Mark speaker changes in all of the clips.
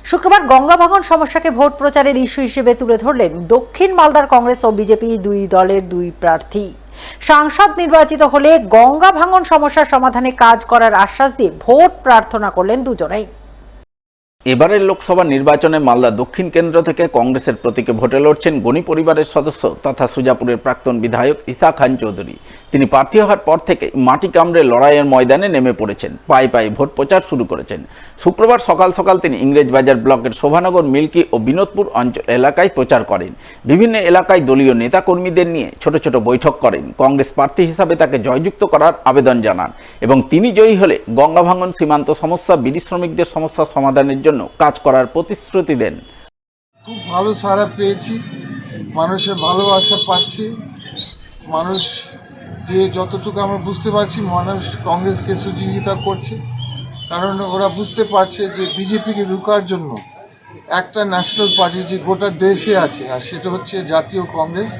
Speaker 1: শুক্রবার গঙ্গা ভাঙন সমস্যাকে ভোট প্রচারের ইস্যু হিসেবে তুলে ধরলেন দক্ষিণ মালদার কংগ্রেস ও বিজেপি দুই দলের দুই প্রার্থী। সাংসদ নির্বাচিত হলে গঙ্গা ভাঙন সমস্যার সমাধানে কাজ করার আশ্বাস দিয়ে ভোট প্রার্থনা করলেন দুজনেই।
Speaker 2: এবারের লোকসভা নির্বাচনে মালদা দক্ষিণ কেন্দ্র থেকে কংগ্রেসের প্রতীকে ভোটে লড়ছেন গনি পরিবারের সদস্য তথা সুজাপুরের প্রাক্তন বিধায়ক ইসা খান চৌধুরী। তিনি প্রার্থী হওয়ার পর থেকে মাটি কামড়ে লড়াইয়ের ময়দানে নেমে পড়েছেন, পায়ে পায়ে ভোট প্রচার শুরু করেছেন। শুক্রবার সকাল সকাল তিনি ইংরেজবাজার ব্লকের শোভানগর, মিল্কি ও বিনোদপুর অঞ্চল এলাকায় প্রচার করেন। বিভিন্ন এলাকায় দলীয় নেতাকর্মীদের নিয়ে ছোট ছোট বৈঠক করেন। কংগ্রেস প্রার্থী হিসাবে তাকে জয়যুক্ত করার আবেদন জানান এবং তিনি জয়ী হলে গঙ্গা ভাঙন, সীমান্ত সমস্যা, বিড়ি শ্রমিকদের সমস্যা সমাধানের জন্য কাজ করার প্রতিশ্রুতি দেন।
Speaker 3: খুব ভালো সাড়া পেয়েছি, মানুষের ভালোবাসা পাচ্ছি। মানুষ যে যতটুকু আমরা বুঝতে পারছি, মানুষ কংগ্রেসকে সহযোগিতা করছে, কারণ ওরা বুঝতে পারছে যে বিজেপিকে রুখার জন্য একটা ন্যাশনাল পার্টি যে গোটা দেশে আছে, আর সেটা হচ্ছে জাতীয় কংগ্রেস।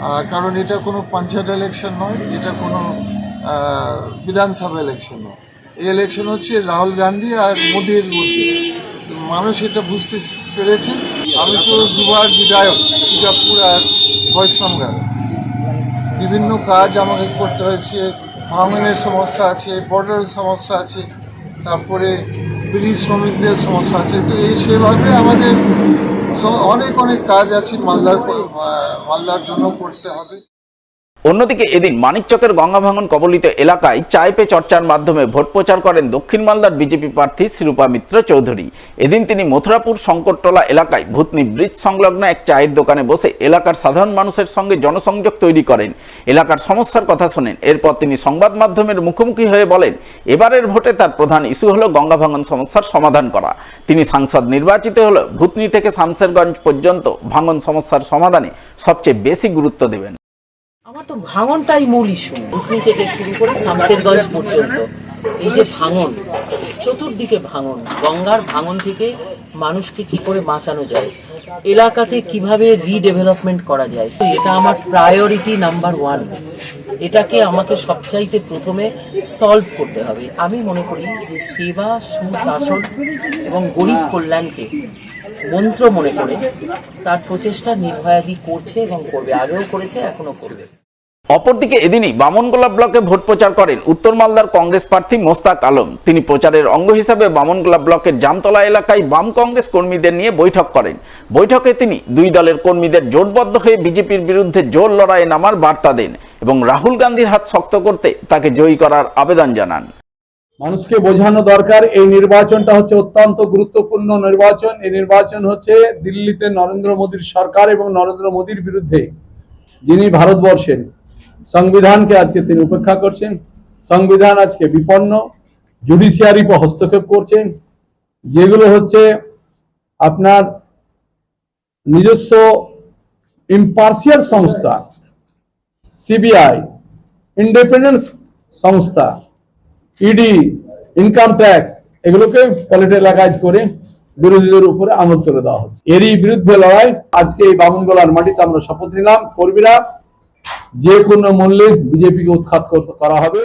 Speaker 3: আর কারণ এটা কোনো পঞ্চায়েত ইলেকশন নয়, এটা কোনো বিধানসভা ইলেকশন নয়, এই ইলেকশন হচ্ছে রাহুল গান্ধী আর মোদির মধ্যে। মানুষ এটা বুঝতে পেরেছে। আমি তো দুবার বিধায়ক, সুজাপুর আর বৈষ্ণবগড়। বিভিন্ন কাজ আমাকে করতে হয়েছে, ভাঙনের সমস্যা আছে, বর্ডারের সমস্যা আছে, তারপরে বিড়ি শ্রমিকদের সমস্যা আছে। তো এই সেভাবে আমাদের অনেক অনেক কাজ আছে মালদার জন্য করতে হবে।
Speaker 2: অন্যদিকে এদিন মানিকচকের গঙ্গা ভাঙন কবলিত এলাকায় চায় পে চর্চার মাধ্যমে ভোট প্রচার করেন দক্ষিণ মালদার বিজেপি প্রার্থী শিরূপা মিত্র চৌধুরী। এদিন তিনি মথুরাপুর শঙ্করতলা এলাকায় ভূতনি ব্রিজ সংলগ্ন এক চায়ের দোকানে বসে এলাকার সাধারণ মানুষের সঙ্গে জনসংযোগ তৈরি করেন, এলাকার সমস্যার কথা শোনেন। এরপর তিনি সংবাদ মাধ্যমের মুখোমুখি হয়ে বলেন, এবারের ভোটে তার প্রধান ইস্যু হলো গঙ্গা ভাঙন সমস্যার সমাধান করা। তিনি সাংসদ নির্বাচিত হলে ভূতনি থেকে শামশেরগঞ্জ পর্যন্ত ভাঙন সমস্যার সমাধানে সবচেয়ে বেশি গুরুত্ব দেবেন।
Speaker 4: আমার তো ভাঙনটাই মূল ইস্যু। ভূতনি থেকে শুরু করে শামশেরগঞ্জ পর্যন্ত এই যে ভাঙন, চতুর্দিকে ভাঙন, গঙ্গার ভাঙন থেকে মানুষকে কি করে বাঁচানো যায়, এলাকাতে কিভাবে রিডেভেলপমেন্ট করা যায়, এটা আমার প্রায়োরিটি নাম্বার 1। এটাকে আমাকে সবচাইতে প্রথমে সলভ করতে হবে। আমি মনে করি যে সেবা, সুশাসন এবং গরিব কল্যাণকে মন্ত্র মনে করে তার প্রচেষ্টা নির্ভয়াদি করছে এবং করবে, আগেও করেছে, এখনো করবে।
Speaker 2: অপরদিকে এদিনই বামনগোলা ব্লকে ভোট প্রচার করেন উত্তর মালদার কংগ্রেস প্রার্থী মোস্তাক আলম। তিনি প্রচারের অঙ্গ হিসাবে বামনগোলা ব্লকের জামতলা এলাকায় বাম কংগ্রেস কর্মীদের নিয়ে বৈঠক করেন। বৈঠকে তিনি দুই দলের কর্মীদের জোটবদ্ধ হয়ে বিজেপির বিরুদ্ধে জোর লড়াইয়ে নামার বার্তা দেন এবং রাহুল গান্ধীর হাত শক্ত করতে তাকে জয়ী করার আবেদন জানান।
Speaker 5: মানুষকে বোঝানো দরকার, এই নির্বাচনটা হচ্ছে অত্যন্ত গুরুত্বপূর্ণ নির্বাচন। এই নির্বাচন হচ্ছে দিল্লিতে নরেন্দ্র মোদীর সরকার এবং নরেন্দ্র মোদীর বিরুদ্ধে, যিনি ভারতবর্ষের সংবিধানকে আজকে তিনি উপেক্ষা করছেন। সংবিধান আজকে বিপন্ন, জুডিশিয়ারি পর হস্তক্ষেপ করছেন, যেগুলো হচ্ছে আপনার নিজস্ব ইম্পার্সিয়াল সংস্থা, সিবিআই, ইন্ডিপেন্ডেন্স সংস্থা, ইডি, ইনকাম ট্যাক্স, এগুলোকে পলিটিক্যালাইজ করে বিরোধীদের উপরে আঙুল তুলে দেওয়া হচ্ছে। এরই বিরুদ্ধে লড়াই আজকে এই বামনগোলার মাটিতে আমরা শপথ নিলাম, কর্মীরা যে কোনো মূল্যে বিজেপিকে উৎখাত করা হবে।